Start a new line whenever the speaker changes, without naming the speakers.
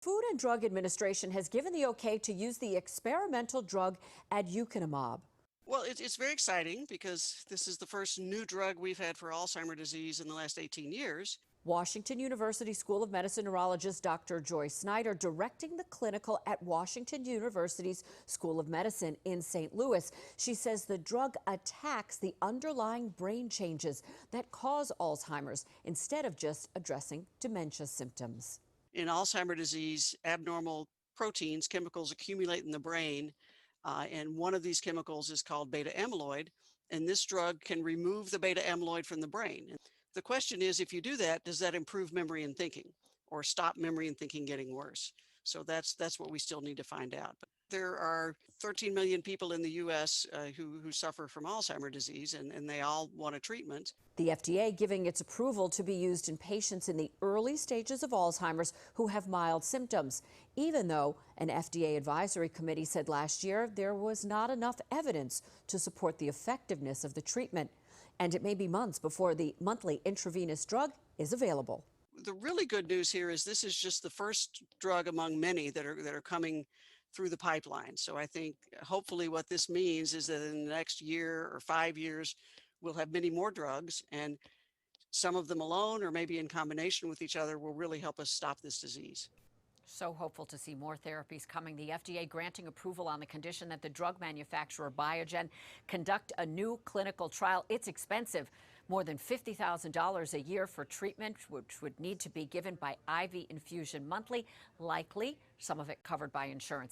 Food and Drug Administration has given the okay to use the experimental drug aducanumab.
Well, it's very exciting because this is the first new drug we've had for Alzheimer's disease in the last 18 years.
Washington University School of Medicine neurologist Dr. Joy Snyder directing the clinical at Washington University's School of Medicine in St. Louis. She says the drug attacks the underlying brain changes that cause Alzheimer's instead of just addressing dementia symptoms.
In Alzheimer's disease, abnormal proteins, chemicals accumulate in the brain, and one of these chemicals is called beta amyloid, and this drug can remove the beta amyloid from the brain. The question is, if you do that, does that improve memory and thinking or stop memory and thinking getting worse? So that's what we still need to find out. But there are 13 million people in the U.S. Who suffer from Alzheimer's disease, and they all want a treatment.
The FDA giving its approval to be used in patients in the early stages of Alzheimer's who have mild symptoms, even though an FDA advisory committee said last year there was not enough evidence to support the effectiveness of the treatment. And it may be months before the monthly intravenous drug is available.
The really good news here is this is just the first drug among many that are coming through the pipeline. So I think hopefully what this means is that in the next year or 5 years, we'll have many more drugs, and some of them alone or maybe in combination with each other will really help us stop this disease.
So hopeful to see more therapies coming. The FDA granting approval on the condition that the drug manufacturer Biogen conduct a new clinical trial. It's expensive, more than $50,000 a year for treatment, which would need to be given by IV infusion monthly, likely some of it covered by insurance.